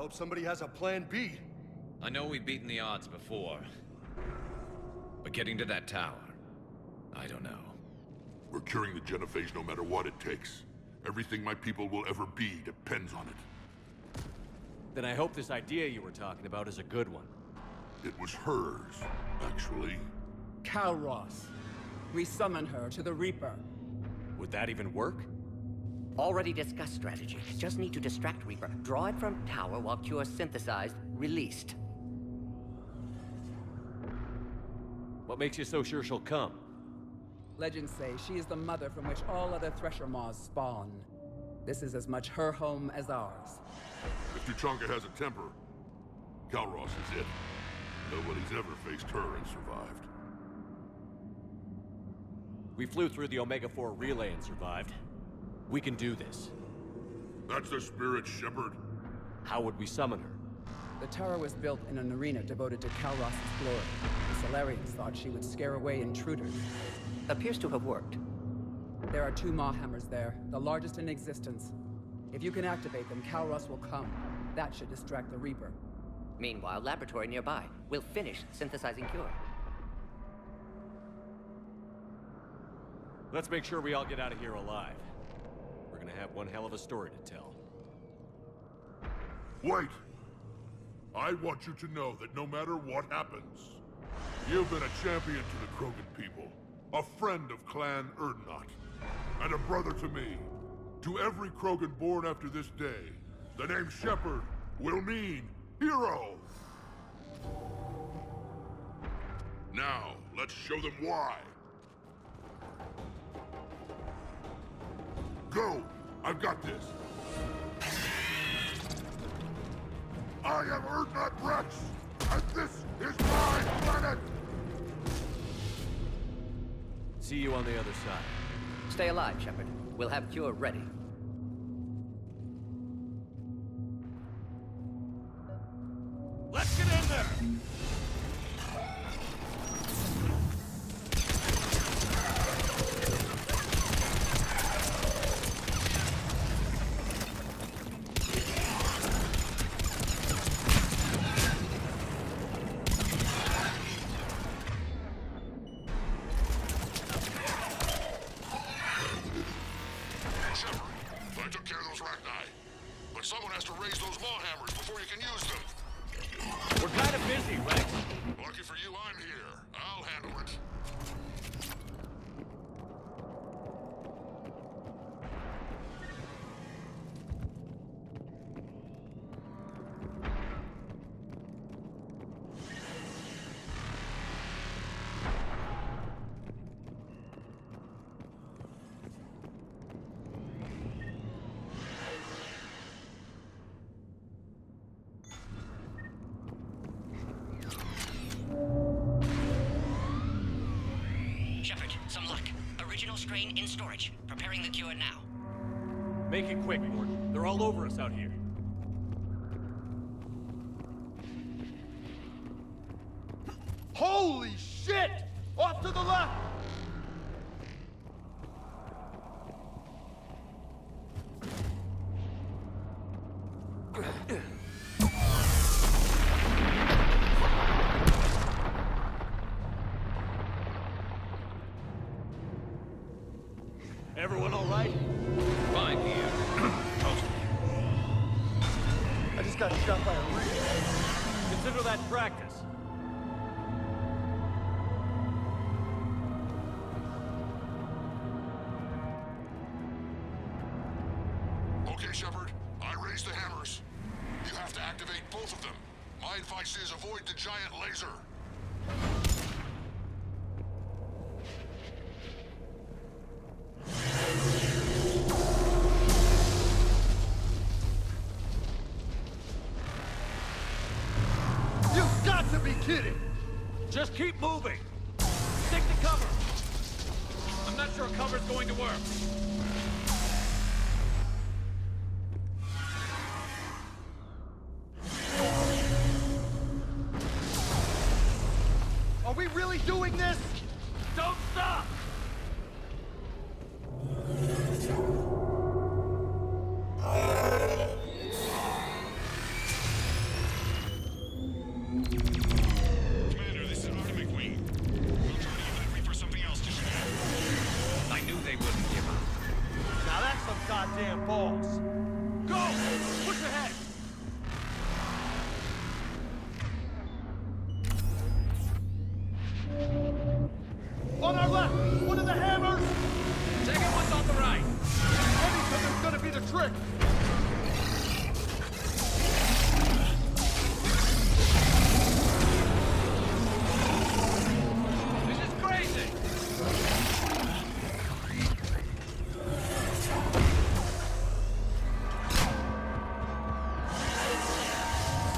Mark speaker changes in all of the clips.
Speaker 1: hope somebody has a plan B.
Speaker 2: I know we've beaten the odds before. But getting to that tower, I don't know.
Speaker 3: We're curing the Genophage no matter what it takes. Everything my people will ever be depends on it.
Speaker 4: Then I hope this idea you were talking about is a good one.
Speaker 3: It was hers, actually.
Speaker 5: Kalros. We summon her to the Reaper.
Speaker 4: Would that even work?
Speaker 6: Already discussed strategy. Just need to distract Reaper. Draw it from tower while Cure synthesized, released.
Speaker 4: What makes you so sure she'll come?
Speaker 5: Legends say she is the mother from which all other Thresher Maws spawn. This is as much her home as ours.
Speaker 3: If Tuchanka has a temper, Kalros is it. Nobody's ever faced her and survived.
Speaker 4: We flew through the Omega-4 relay and survived. We can do this.
Speaker 3: That's the spirit, Shepard.
Speaker 4: How would we summon her?
Speaker 5: The tower was built in an arena devoted to Kalros' glory. The Solarians thought she would scare away intruders.
Speaker 6: Appears to have worked.
Speaker 5: There are 2 Maw hammers there, the largest in existence. If you can activate them, Kalros will come. That should distract the Reaper.
Speaker 6: Meanwhile, laboratory nearby. We'll finish synthesizing Cure.
Speaker 4: Let's make sure we all get out of here alive. We're gonna have one hell of a story to tell.
Speaker 3: Wait! I want you to know that no matter what happens, you've been a champion to the Krogan people, a friend of Clan Erdnot, and a brother to me. To every Krogan born after this day, the name Shepard will mean hero! Now, let's show them why. Go! I've got this! I am Erdnot Rex, and this is my planet!
Speaker 4: See you on the other side.
Speaker 6: Stay alive, Shepard. We'll have Cure ready.
Speaker 4: Let's get in there!
Speaker 3: I took care of those Rachni. But someone has to raise those maw hammers before you can use them.
Speaker 4: We're kind of busy, Rex.
Speaker 3: Lucky for you, I'm here. I'll handle it.
Speaker 6: Shepard, some luck. Original strain in storage. Preparing the Cure now.
Speaker 4: Make it quick, Gordon. They're all over us out here.
Speaker 1: Holy shit! Off to the left!
Speaker 4: Everyone all right?
Speaker 2: Fine here. Toast.
Speaker 1: I just got shot by a ray.
Speaker 4: Consider that practice.
Speaker 3: Okay, Shepard. I raised the hammers. You have to activate both of them. My advice is avoid the giant laser.
Speaker 1: You've got to be kidding!
Speaker 4: Just keep moving. Stick to cover. I'm not sure cover's going to work.
Speaker 1: Are we really doing this?
Speaker 4: Don't stop!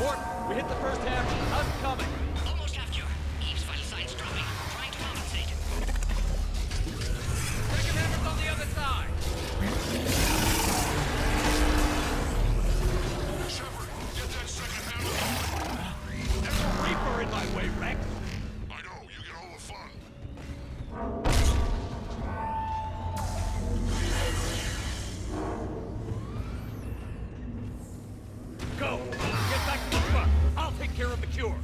Speaker 4: Mort, we hit the first hammer. How's it coming?
Speaker 6: Almost have cure. Eve's vital signs dropping. Trying to compensate.
Speaker 4: Second hammer's on the other side.
Speaker 3: Shepard, get that second hammer.
Speaker 4: There's a Reaper in my way, Rex.
Speaker 3: I know, you get all the fun.
Speaker 4: Go. Get back to the truck. I'll take care of the cure.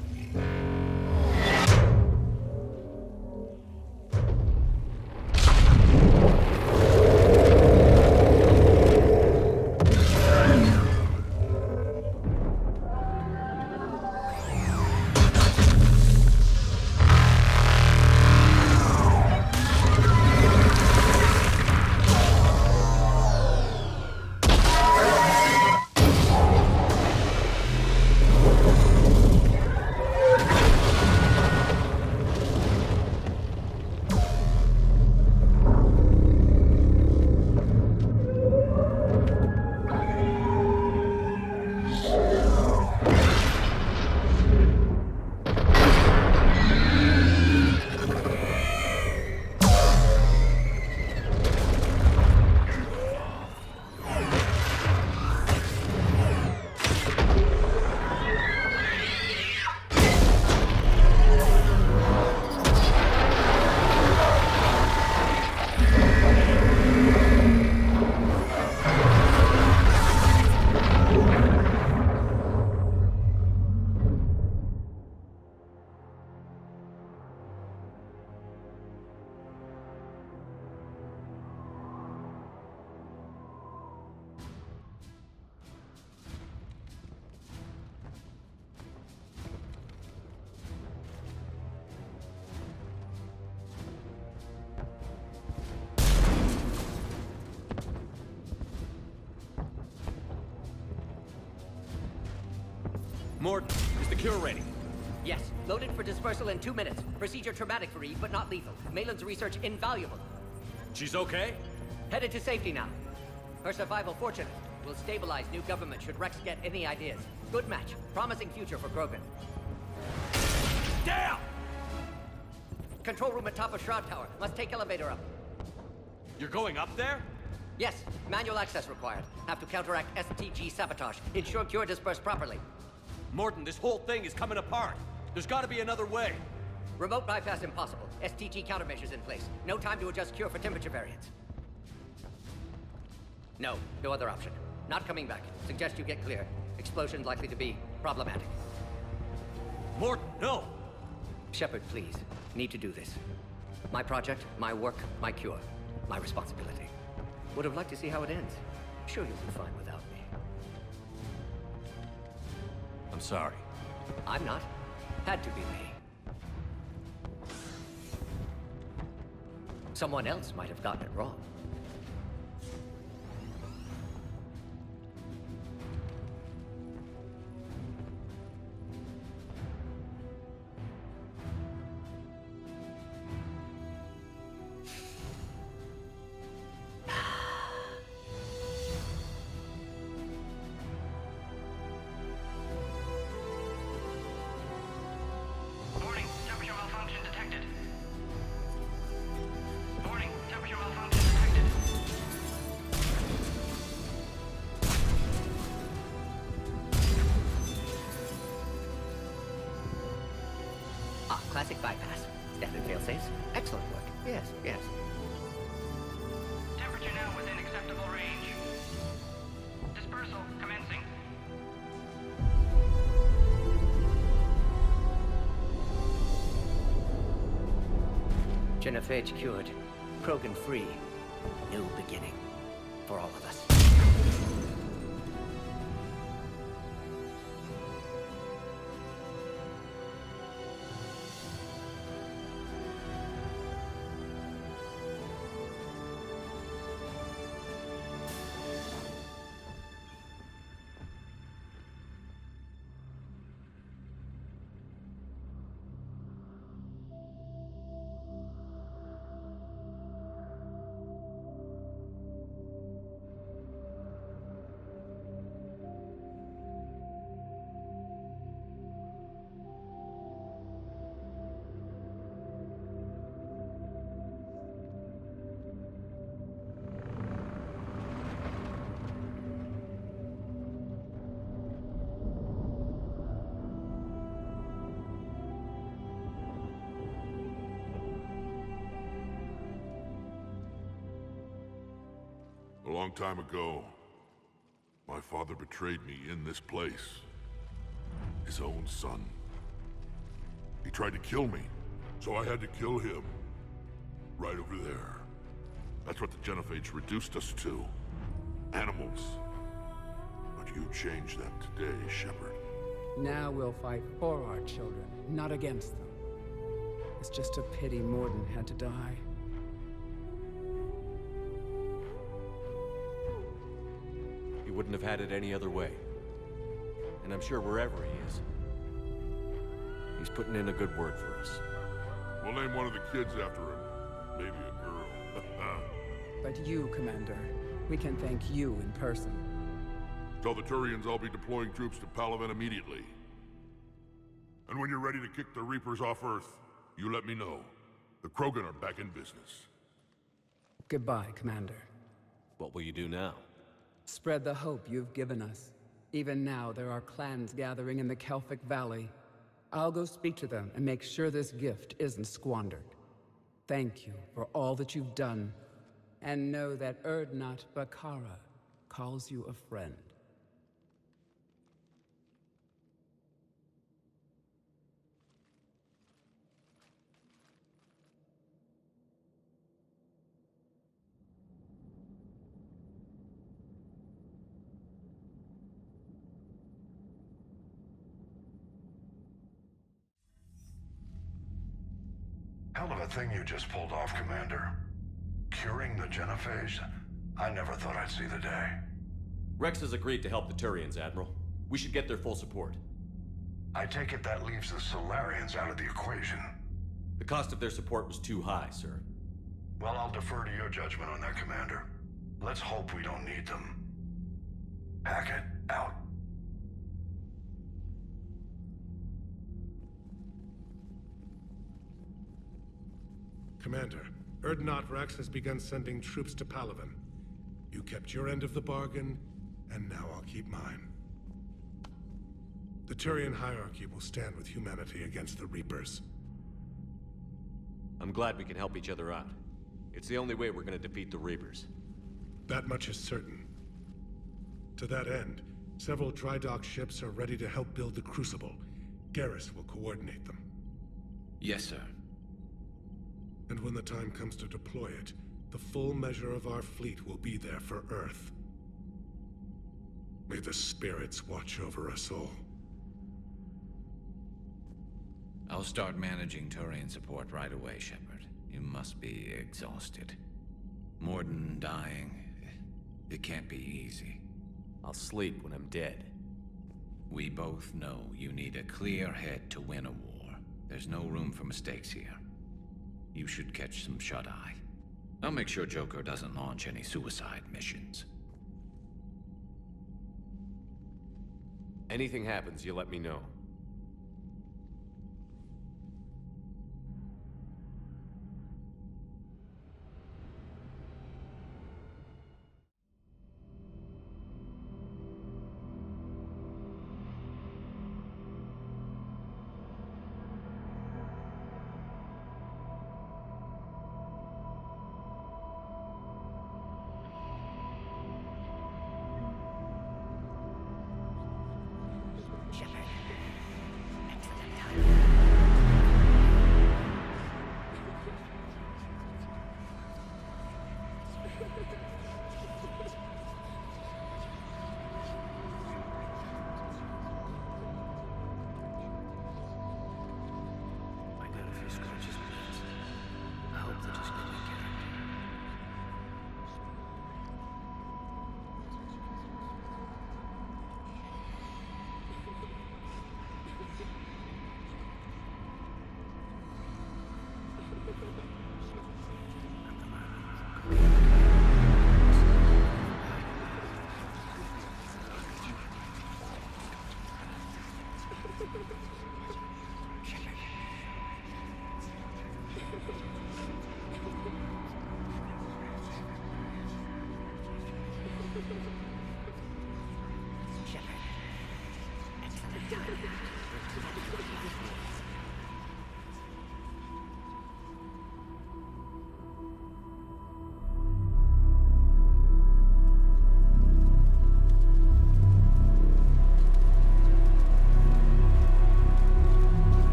Speaker 4: Mort, is the cure ready?
Speaker 6: Yes, loaded for dispersal in 2 minutes. Procedure traumatic for Eve, but not lethal. Malin's research invaluable.
Speaker 4: She's okay?
Speaker 6: Headed to safety now. Her survival fortunate. Will stabilize new government should Rex get any ideas. Good match. Promising future for Krogan.
Speaker 4: Damn!
Speaker 6: Control room at top of Shroud Tower. Must take elevator up.
Speaker 4: You're going up there?
Speaker 6: Yes, manual access required. Have to counteract STG sabotage. Ensure cure dispersed properly.
Speaker 4: Morton, this whole thing is coming apart. There's gotta be another way.
Speaker 6: Remote bypass impossible. STG countermeasures in place. No time to adjust cure for temperature variance. No other option. Not coming back. Suggest you get clear. Explosion likely to be problematic.
Speaker 4: Morton, no!
Speaker 6: Shepard, please. Need to do this. My project, my work, my cure. My responsibility. Would have liked to see how it ends. Sure you'll be fine without me.
Speaker 4: I'm sorry.
Speaker 6: I'm not. Had to be me. Someone else might have gotten it wrong.
Speaker 7: Warning, temperature malfunction detected. Warning, temperature malfunction detected.
Speaker 6: Ah, classic bypass. Standard failsafes. Excellent work. Yes.
Speaker 7: Temperature now within acceptable range. Dispersal commencing.
Speaker 6: Genophage cured. Krogan free. New beginning. For all of us.
Speaker 3: long time ago, my father betrayed me in this place. His own son. He tried to kill me, so I had to kill him. Right over there. That's what the Genophage reduced us to. Animals. But you changed that today, Shepard.
Speaker 5: Now we'll fight for our children, not against them. It's just a pity Morden had to die.
Speaker 4: He wouldn't have had it any other way. And I'm sure wherever he is, he's putting in a good word for us.
Speaker 3: We'll name one of the kids after him. Maybe a girl.
Speaker 5: But you, Commander, we can thank you in person.
Speaker 3: Tell the Turians I'll be deploying troops to Palaven immediately. And when you're ready to kick the Reapers off Earth, you let me know. The Krogan are back in business.
Speaker 5: Goodbye, Commander.
Speaker 4: What will you do now?
Speaker 5: Spread the hope you've given us. Even now, there are clans gathering in the Kelphic Valley. I'll go speak to them and make sure this gift isn't squandered. Thank you for all that you've done. And know that Urdnot Bakara calls you a friend.
Speaker 8: Hell of a thing you just pulled off, Commander. Curing the Genophage? I never thought I'd see the day.
Speaker 4: Rex has agreed to help the Turians, Admiral. We should get their full support.
Speaker 8: I take it that leaves the Solarians out of the equation.
Speaker 4: The cost of their support was too high, sir.
Speaker 8: Well, I'll defer to your judgment on that, Commander. Let's hope we don't need them. Hackett, out.
Speaker 9: Commander, Urdnot Rex has begun sending troops to Palaven. You kept your end of the bargain, and now I'll keep mine. The Turian hierarchy will stand with humanity against the Reapers.
Speaker 4: I'm glad we can help each other out. It's the only way we're gonna defeat the Reapers.
Speaker 9: That much is certain. To that end, several dry dock ships are ready to help build the Crucible. Garrus will coordinate them.
Speaker 2: Yes, sir.
Speaker 9: And when the time comes to deploy it, the full measure of our fleet will be there for Earth. May the spirits watch over us all.
Speaker 2: I'll start managing Turian support right away, Shepard. You must be exhausted. Morden dying. It can't be easy.
Speaker 4: I'll sleep when I'm dead.
Speaker 2: We both know you need a clear head to win a war. There's no room for mistakes here. You should catch some shut-eye. I'll make sure Joker doesn't launch any suicide missions.
Speaker 4: Anything happens, you let me know.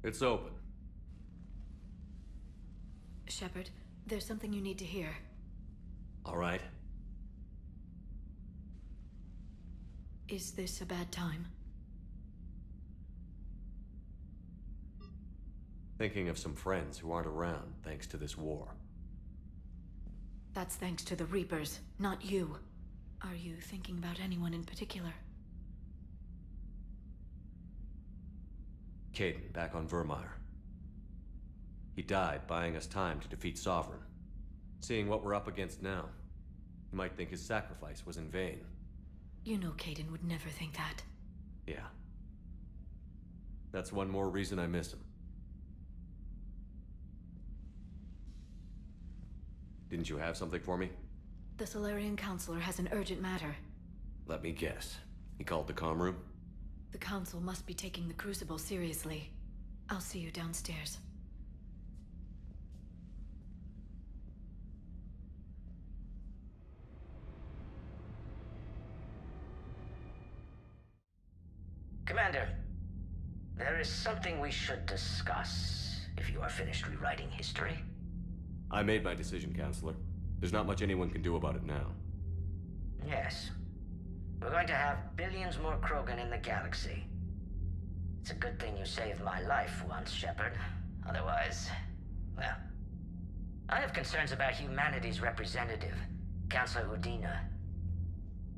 Speaker 4: It's open.
Speaker 10: Shepard, there's something you need to hear.
Speaker 4: All right.
Speaker 10: Is this a bad time?
Speaker 4: Thinking of some friends who aren't around thanks to this war.
Speaker 10: That's thanks to the Reapers, not you. Are you thinking about anyone in particular?
Speaker 4: Caden, back on Vermeer. He died buying us time to defeat Sovereign. Seeing what we're up against now, you might think his sacrifice was in vain.
Speaker 10: You know Caden would never think that.
Speaker 4: Yeah. That's one more reason I miss him. Didn't you have something for me?
Speaker 10: The Solarian Counselor has an urgent matter.
Speaker 4: Let me guess. He called the comm room?
Speaker 10: The Council must be taking the Crucible seriously. I'll see you downstairs.
Speaker 11: Commander, there is something we should discuss, if you are finished rewriting history.
Speaker 4: I made my decision, Counselor. There's not much anyone can do about it now.
Speaker 11: Yes. We're going to have billions more Krogan in the galaxy. It's a good thing you saved my life once, Shepard. Otherwise, well... I have concerns about humanity's representative, Counselor Udina.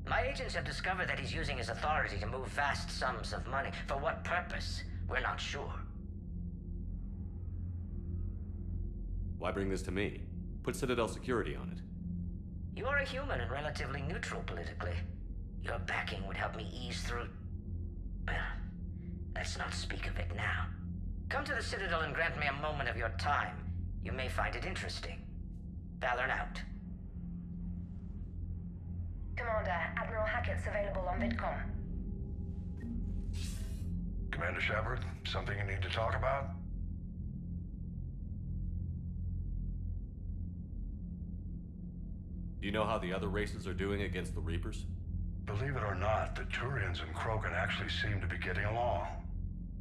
Speaker 11: My agents have discovered that he's using his authority to move vast sums of money. For what purpose? We're not sure.
Speaker 4: Why bring this to me? Put Citadel security on it.
Speaker 11: You are a human and relatively neutral politically. Your backing would help me ease through... Well, let's not speak of it now. Come to the Citadel and grant me a moment of your time. You may find it interesting. Valorn out.
Speaker 12: Commander, Admiral Hackett's available on VidCom.
Speaker 8: Commander Shepard, something you need to talk about?
Speaker 4: Do you know how the other races are doing against the Reapers?
Speaker 8: Believe it or not, the Turians and Krogan actually seem to be getting along.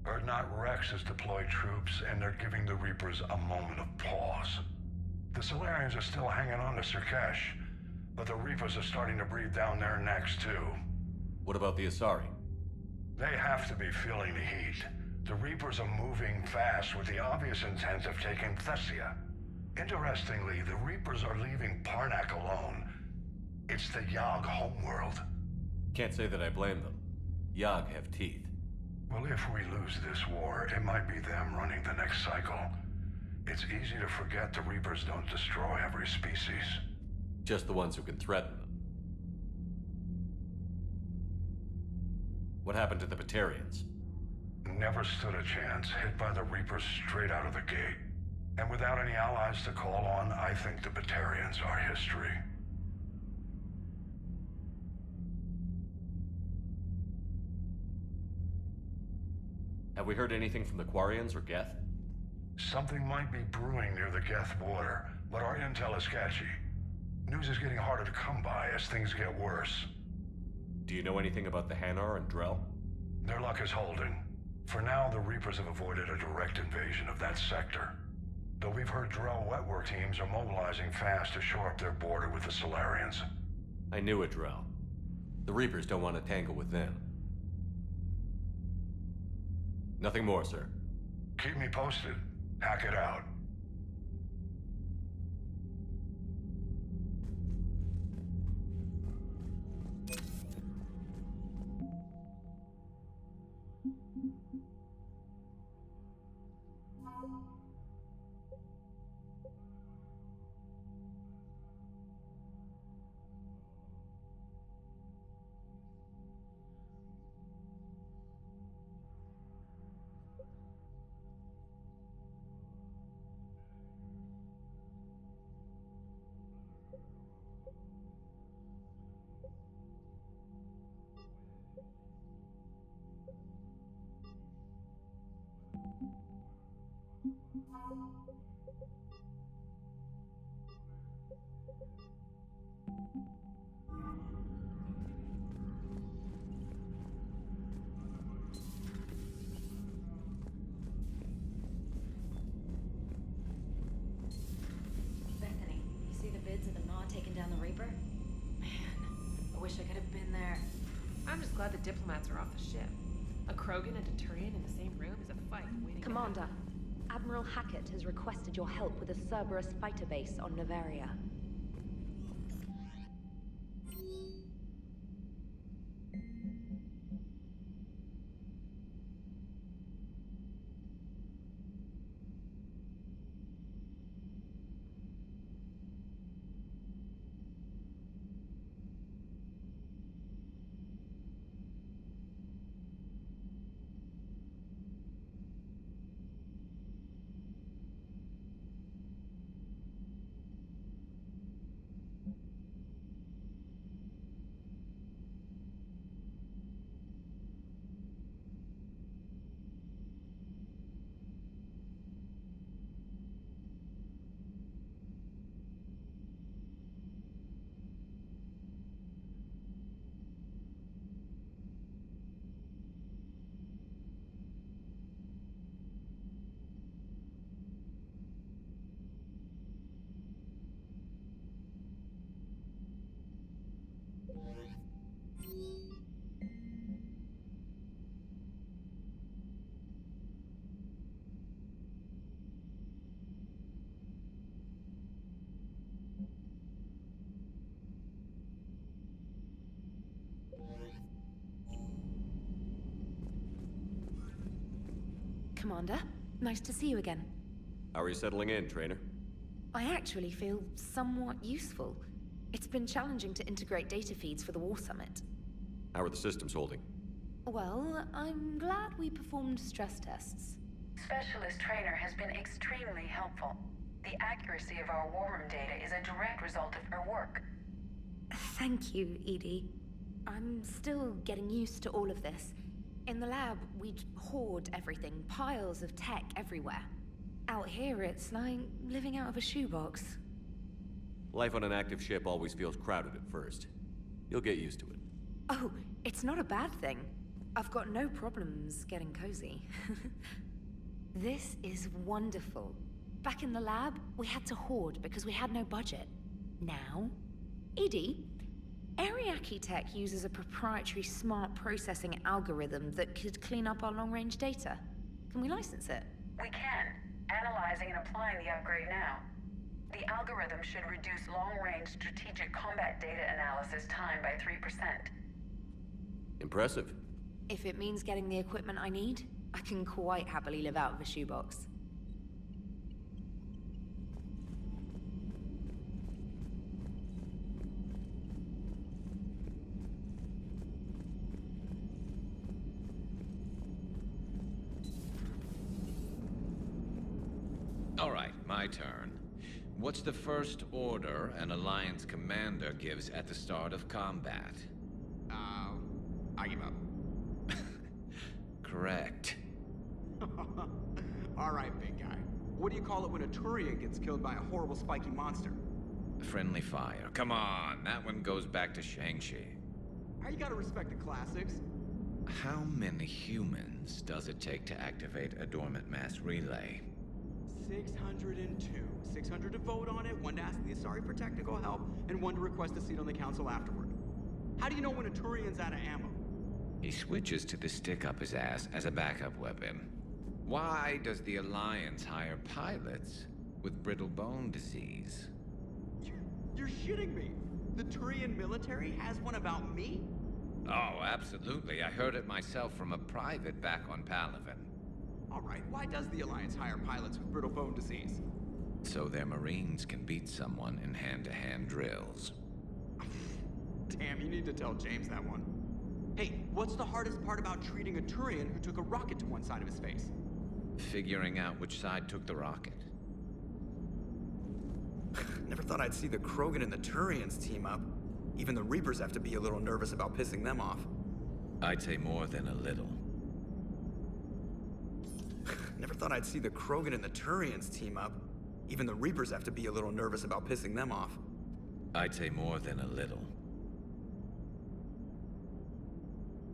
Speaker 8: Urdnot Rex has deployed troops, and they're giving the Reapers a moment of pause. The Solarians are still hanging on to Sirkesh, but the Reapers are starting to breathe down their necks, too.
Speaker 4: What about the Asari?
Speaker 8: They have to be feeling the heat. The Reapers are moving fast with the obvious intent of taking Thessia. Interestingly, the Reapers are leaving Parnak alone. It's the Yogg homeworld.
Speaker 4: Can't say that I blame them. Yogg have teeth.
Speaker 8: Well, if we lose this war, it might be them running the next cycle. It's easy to forget the Reapers don't destroy every species.
Speaker 4: Just the ones who can threaten them. What happened to the Batarians?
Speaker 8: Never stood a chance, hit by the Reapers straight out of the gate. And without any allies to call on, I think the Batarians are history.
Speaker 4: Have we heard anything from the Quarians or Geth?
Speaker 8: Something might be brewing near the Geth border, but our intel is sketchy. News is getting harder to come by as things get worse.
Speaker 4: Do you know anything about the Hanar and Drell?
Speaker 8: Their luck is holding. For now, the Reapers have avoided a direct invasion of that sector. Though we've heard Drell Wetwork teams are mobilizing fast to shore up their border with the Solarians.
Speaker 4: I knew it, Drell. The Reapers don't want to tangle with them. Nothing more, sir.
Speaker 8: Keep me posted. Hack it out.
Speaker 13: diplomats are off the ship. A Krogan and a Turian in the same room is a fight waiting to happen.
Speaker 12: Commander, Admiral Hackett has requested your help with a Cerberus fighter base on Novaria. Commander, nice to see you again.
Speaker 4: How are you settling in, Trainer?
Speaker 12: I actually feel somewhat useful. It's been challenging to integrate data feeds for the War Summit.
Speaker 4: How are the systems holding?
Speaker 12: Well, I'm glad we performed stress tests.
Speaker 14: Specialist Trainer has been extremely helpful. The accuracy of our war room data is a direct result of her work.
Speaker 12: Thank you, Edie. I'm still getting used to all of this. In the lab, we'd hoard everything, piles of tech everywhere. Out here, it's like living out of a shoebox.
Speaker 4: Life on an active ship always feels crowded at first. You'll get used to it.
Speaker 12: Oh, it's not a bad thing. I've got no problems getting cozy. This is wonderful. Back in the lab, we had to hoard because we had no budget. Now, Edie, Ariake Tech uses a proprietary smart processing algorithm that could clean up our long-range data. Can we license it?
Speaker 14: We can. Analyzing and applying the upgrade now. The algorithm should reduce long-range strategic combat data analysis time by 3%.
Speaker 4: Impressive.
Speaker 12: If it means getting the equipment I need, I can quite happily live out of a shoebox.
Speaker 2: All right, my turn. What's the first order an Alliance commander gives at the start of combat?
Speaker 15: I give up.
Speaker 2: Correct.
Speaker 15: All right, big guy. What do you call it when a Turian gets killed by a horrible spiky monster?
Speaker 2: Friendly fire. Come on, that one goes back to Shang-Chi.
Speaker 15: How you gotta respect the classics?
Speaker 2: How many humans does it take to activate a dormant mass relay?
Speaker 15: 602. 600 to vote on it, 1 to ask the Asari for technical help, and 1 to request a seat on the council afterward. How do you know when a Turian's out of ammo?
Speaker 2: He switches to the stick up his ass as a backup weapon. Why does the Alliance hire pilots with brittle bone disease?
Speaker 15: You're shitting me. The Turian military has one about me?
Speaker 2: Oh, absolutely. I heard it myself from a private back on Palaven.
Speaker 15: All right, why does the Alliance hire pilots with brittle bone disease?
Speaker 2: So their Marines can beat someone in hand-to-hand drills.
Speaker 15: Damn, you need to tell James that one. Hey, what's the hardest part about treating a Turian who took a rocket to one side of his face?
Speaker 2: Figuring out which side took the rocket.
Speaker 16: Never thought I'd see the Krogan and the Turians team up. Even the Reapers have to be a little nervous about pissing them off.
Speaker 2: I'd say more than a little.
Speaker 16: Never thought I'd see the Krogan and the Turians team up. Even the Reapers have to be a little nervous about pissing them off.
Speaker 2: I'd say more than a little.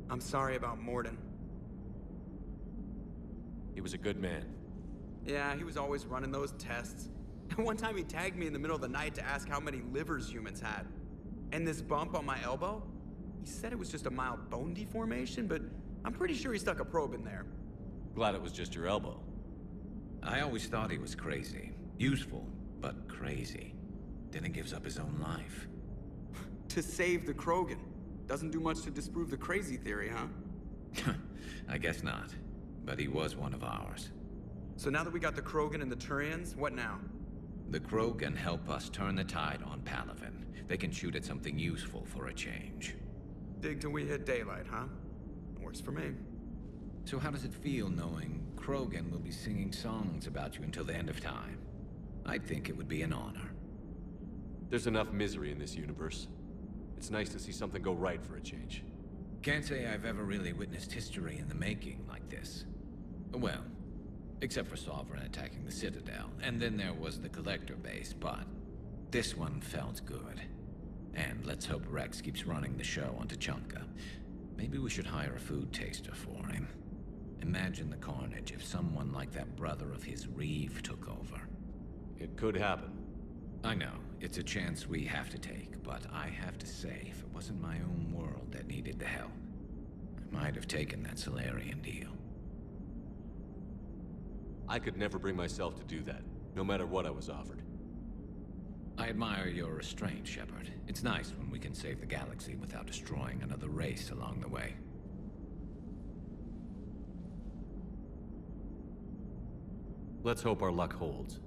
Speaker 16: I'm sorry about Morden.
Speaker 4: He was a good man.
Speaker 16: Yeah, he was always running those tests. One time he tagged me in the middle of the night to ask how many livers humans had. And this bump on my elbow? He said it was just a mild bone deformation, but I'm pretty sure he stuck a probe in there.
Speaker 4: Glad it was just your elbow.
Speaker 2: I always thought he was crazy. Useful, but crazy. Then he gives up his own life.
Speaker 16: To save the Krogan. Doesn't do much to disprove the crazy theory, huh?
Speaker 2: I guess not. But he was one of ours.
Speaker 16: So now that we got the Krogan and the Turians, what now?
Speaker 2: The Krogan help us turn the tide on Palaven. They can shoot at something useful for a change.
Speaker 16: Dig till we hit daylight, huh? Works for me.
Speaker 2: So how does it feel knowing Krogan will be singing songs about you until the end of time? I'd think it would be an honor.
Speaker 4: There's enough misery in this universe. It's nice to see something go right for a change.
Speaker 2: Can't say I've ever really witnessed history in the making like this. Well, except for Sovereign attacking the Citadel, and then there was the Collector base, but this one felt good. And let's hope Rex keeps running the show on Tuchanka. Maybe we should hire a food taster for him. Imagine the carnage if someone like that brother of his, Reeve, took over.
Speaker 4: It could happen.
Speaker 2: I know, it's a chance we have to take, but I have to say, if it wasn't my own world that needed the help, I might have taken that Solarian deal.
Speaker 4: I could never bring myself to do that, no matter what I was offered.
Speaker 2: I admire your restraint, Shepard. It's nice when we can save the galaxy without destroying another race along the way.
Speaker 4: Let's hope our luck holds.